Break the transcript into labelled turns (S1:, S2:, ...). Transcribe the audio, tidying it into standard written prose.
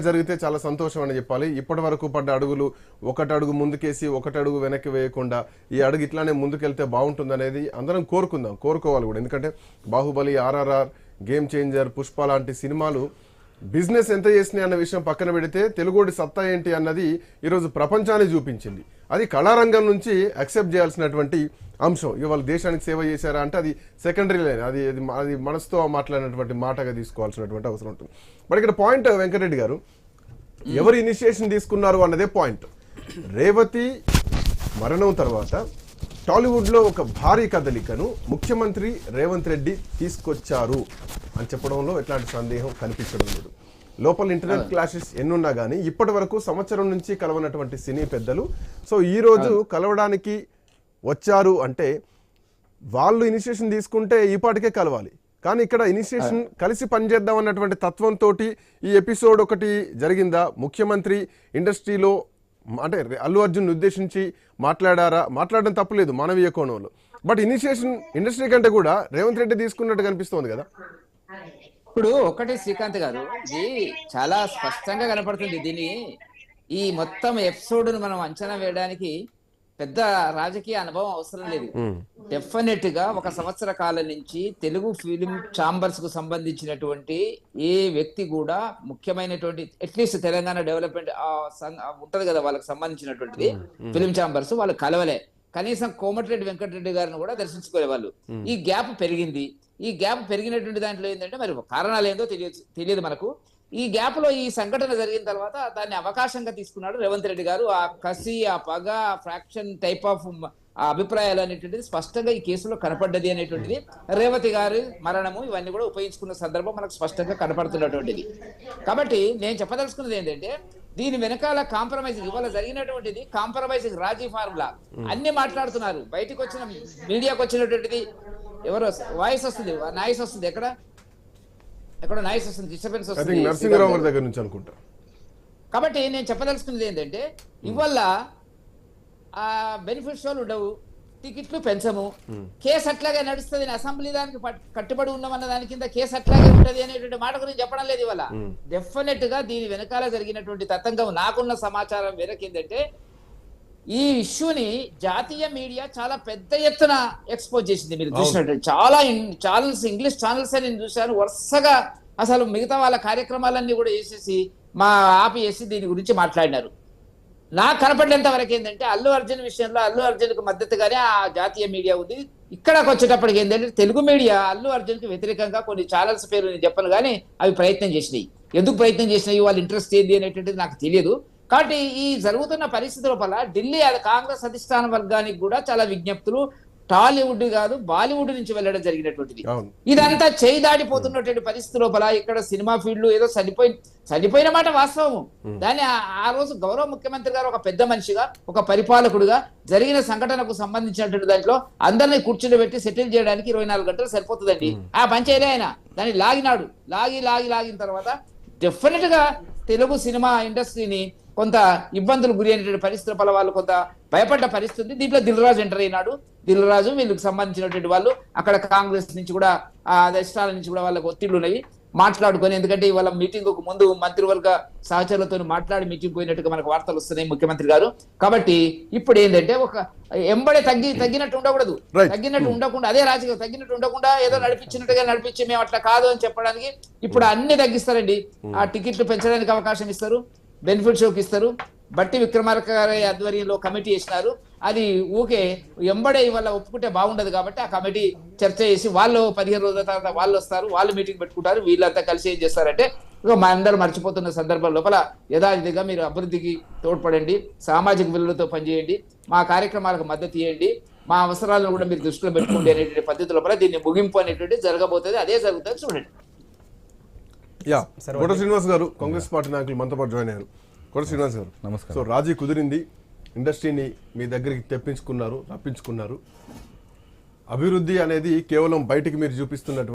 S1: జరిగితే చాలా సంతోషం అని చెప్పాలి. ఇప్పటి వరకు పడ్డ అడుగులు ఒకటి అడుగు ముందుకేసి ఒకటి అడుగు వెనక్కి వేయకుండా ఈ అడుగు ఇట్లానే ముందుకెళ్తే బాగుంటుంది అనేది అందరం కోరుకోవాలి కూడా. ఎందుకంటే బాహుబలి, ఆర్ఆర్ఆర్, గేమ్ చేంజర్, పుష్ప లాంటి సినిమాలు బిజినెస్ ఎంత చేసినాయి అన్న విషయం పక్కన పెడితే తెలుగుడి సత్తా ఏంటి అన్నది ఈరోజు ప్రపంచాన్ని చూపించింది. అది కళారంగం నుంచి అక్సెప్ట్ చేయాల్సినటువంటి అంశం. ఇవాళ దేశానికి సేవ చేశారా అంటే అది సెకండరీ లైన్, అది మనసుతో మాట్లాడినటువంటి మాటగా తీసుకోవాల్సినటువంటి అవసరం ఉంటుంది. బట్ ఇక్కడ పాయింట్ వెంకటరెడ్డి గారు ఎవరు ఇనిషియేషన్ తీసుకున్నారు అన్నదే పాయింట్. రేవతి మరణం తర్వాత టాలీవుడ్లో ఒక భారీ కదలికను ముఖ్యమంత్రి రేవంత్ రెడ్డి తీసుకొచ్చారు అని చెప్పడంలో ఎట్లాంటి సందేహం కనిపించడం లేదు. లోపల ఇంటర్నెట్ క్లాషెస్ ఎన్నున్నా కానీ ఇప్పటి వరకు సంవత్సరం నుంచి కలవనటువంటి సినీ పెద్దలు సో ఈ రోజు కలవడానికి వచ్చారు అంటే వాళ్ళు ఇనిషియేషన్ తీసుకుంటే ఈ పాటికే కలవాలి. కానీ ఇక్కడ ఇనిషియేషన్ కలిసి పనిచేద్దాం అన్నటువంటి తత్వంతో ఈ ఎపిసోడ్ ఒకటి జరిగిందా? ముఖ్యమంత్రి ఇండస్ట్రీలో అంటే అల్లు అర్జున్ ఉద్దేశించి మాట్లాడడం తప్పులేదు మానవీయ కోణంలో. బట్ ఇనిషియేషన్ ఇండస్ట్రీ కంటే కూడా రేవంత్ రెడ్డి తీసుకున్నట్టు కనిపిస్తోంది కదా.
S2: ఇప్పుడు ఒకటి శ్రీకాంత్ గారు, ఇది చాలా స్పష్టంగా కనపడుతుంది. దీన్ని ఈ మొత్తం ఎపిసోడ్ ను మనం అంచనా వేయడానికి పెద్ద రాజకీయ అనుభవం అవసరం లేదు. డెఫినెట్ గా ఒక సంవత్సర కాలం నుంచి తెలుగు ఫిలిం ఛాంబర్స్ కు సంబంధించినటువంటి ఏ వ్యక్తి కూడా ముఖ్యమైనటువంటి అట్లీస్ట్ తెలంగాణ డెవలప్మెంట్ ఉంటది కదా, వాళ్ళకి సంబంధించినటువంటిది ఫిలిం ఛాంబర్స్, వాళ్ళు కలవలే. కనీసం కోమటిరెడ్డి వెంకటరెడ్డి గారిని కూడా దర్శించుకోలే వాళ్ళు. ఈ గ్యాప్ పెరిగింది. ఈ గ్యాప్ పెరిగినటువంటి దాంట్లో ఏంటంటే మరి కారణాలు ఏందో తెలియదు మనకు. ఈ గ్యాప్ లో ఈ సంఘటన జరిగిన తర్వాత దాన్ని అవకాశంగా తీసుకున్నాడు రేవంత్ రెడ్డి గారు. ఆ కసి, ఆ పగ, ఆ ఫ్రాక్షన్ టైప్ ఆఫ్ అభిప్రాయాలు అనేటువంటిది స్పష్టంగా ఈ కేసులో కనపడ్డది అనేటువంటిది. రేవతి గారి మరణము ఇవన్నీ కూడా ఉపయోగించుకున్న సందర్భం మనకు స్పష్టంగా కనపడుతున్నటువంటిది. కాబట్టి నేను చెప్పదలుచుకున్నది ఏంటంటే దీని వెనకాల కాంప్రమైజ్ ఇవాళ జరిగినటువంటిది కాంప్రమైజ్ రాజీ ఫార్ములా. అన్ని మాట్లాడుతున్నారు. బయటకు వచ్చిన మీడియాకు వచ్చినటువంటిది ఎవరో వాయిస్ వస్తుంది, నాయిస్ వస్తుంది, ఎక్కడ నాయిస్ వస్తుంది, డిస్టర్బెన్స్ వస్తుంది. కాబట్టి నేను చెప్పదలుచుకున్నది ఏంటంటే ఇవాళ ఆ బెనిఫిట్స్ ఉండవు, టికెట్లు పెంచము, కేసు అట్లాగే నడుస్తుంది, అసెంబ్లీ దానికి కట్టుబడి ఉన్నామన్న దాని కింద కేసు అట్లాగే ఉంటది అనేటువంటి మాట గురించి చెప్పడం లేదు. ఇవాళ డెఫినెట్ గా దీని వెనకాల జరిగినటువంటి తతంగం నాకున్న సమాచారం మేరకు ఏంటంటే ఈ ఇష్యూని జాతీయ మీడియా చాలా పెద్ద ఎత్తున ఎక్స్పోజ్ చేసింది. మీరు చూసినట్టు చాలా ఛానల్స్, ఇంగ్లీష్ ఛానల్స్ నేను చూశాను వరుసగా. అసలు మిగతా వాళ్ళ కార్యక్రమాలన్నీ కూడా వేసేసి ఆపేసి దీని గురించి మాట్లాడినారు. నాకు కనపడినంత వరకు ఏంటంటే అల్లు అర్జున్ విషయంలో అల్లు అర్జున్కు మద్దతుగానే ఆ జాతీయ మీడియా ఉంది. ఇక్కడకు వచ్చేటప్పటికి ఏంటంటే తెలుగు మీడియా అల్లు అర్జున్కి వ్యతిరేకంగా కొన్ని ఛానల్స్ పేరు నేను చెప్పను కానీ అవి ప్రయత్నం చేసినాయి. ఎందుకు ప్రయత్నం చేసినాయి, వాళ్ళ ఇంట్రెస్ట్ ఏంది అనేటువంటిది నాకు తెలియదు. కాబట్టి ఈ జరుగుతున్న పరిస్థితి లోపల ఢిల్లీ కాంగ్రెస్ అధిష్టాన వర్గానికి కూడా చాలా విజ్ఞప్తులు టాలీవుడ్ కాదు బాలీవుడ్ నుంచి వెళ్ళడం జరిగినటువంటిది. ఇదంతా చేయి దాడిపోతున్నటువంటి పరిస్థితి లోపల ఇక్కడ సినిమా ఫీల్డ్ ఏదో చనిపోయిన మాట వాస్తవము. దాన్ని ఆ రోజు గౌరవ ముఖ్యమంత్రి గారు ఒక పెద్ద మనిషిగా, ఒక పరిపాలకుడుగా జరిగిన సంఘటనకు సంబంధించినటువంటి దాంట్లో అందరినీ కూర్చుని పెట్టి సెటిల్ చేయడానికి 24 గంటలు సరిపోతుందండి. ఆ పంచేదే ఆయన దాన్ని లాగిన తర్వాత డెఫినెట్ గా తెలుగు సినిమా ఇండస్ట్రీని కొంత ఇబ్బందులు గురి అయినటువంటి పరిస్థితుల వాళ్ళు కొంత భయపడ్డ పరిస్థితి. దీంట్లో దిల్ రాజు ఎంటర్ అయినాడు. దిల్ రాజు వీళ్ళకి సంబంధించినటువంటి వాళ్ళు అక్కడ కాంగ్రెస్ నుంచి కూడా అధిష్టానాల నుంచి కూడా వాళ్ళకి ఒత్తిళ్లు ఉన్నాయి మాట్లాడుకొని. ఎందుకంటే ఇవాళ మీటింగ్ ముందు మంత్రివర్గ సహచరులతో మాట్లాడి మీటింగ్ పోయినట్టుగా మనకు వార్తలు వస్తున్నాయి ముఖ్యమంత్రి గారు. కాబట్టి ఇప్పుడు ఏంటంటే ఒక ఎంబడే తగ్గినట్టు ఉండకూడదు, తగ్గినట్టు ఉండకుండా అదే రాజకీయం తగ్గినట్టు ఉండకుండా ఏదో నడిపించినట్టుగా నడిపించి మేము అట్లా కాదు అని చెప్పడానికి ఇప్పుడు అన్ని తగ్గిస్తారండి. ఆ టికెట్లు పెంచడానికి అవకాశం ఇస్తారు, బెనిఫిట్ షోకి ఇస్తారు. బట్టి విక్రమార్క గారి ఆధ్వర్యంలో కమిటీ వేసినారు. అది ఊకే ఎంబడే ఇవాళ ఒప్పుకుంటే బాగుండదు కాబట్టి ఆ కమిటీ చర్చ చేసి వాళ్ళు 15 రోజుల తర్వాత వాళ్ళు వస్తారు, వాళ్ళు మీటింగ్ పెట్టుకుంటారు. వీళ్ళంతా కలిసి ఏం చేస్తారంటే మా అందరూ మర్చిపోతున్న సందర్భం లోపల యథావిధిగా మీరు అభివృద్ధికి తోడ్పడండి, సామాజిక విలువలతో పనిచేయండి, మా కార్యక్రమాలకు మద్దతు ఇవ్వండి, మా అవసరాలను కూడా మీరు దృష్టిలో పెట్టుకోండి అనేటువంటి పద్ధతి లోపల దీన్ని ముగింపు అనేటువంటి జరగబోతుంది. అదే జరుగుతుంది చూడండి.
S1: కోట శ్రీనివాస్ గారు కాంగ్రెస్ పార్టీ నాయకులు మనతో పాటు జాయిన్ అయ్యారు. కోట శ్రీనివాస్ గారు నమస్కారం. సో రాజీ కుదిరింది, ఇండస్ట్రీని మీ దగ్గరికి రప్పించుకున్నారు. అభివృద్ధి అనేది కేవలం బయటికి మీరు చూపిస్తున్నటువంటి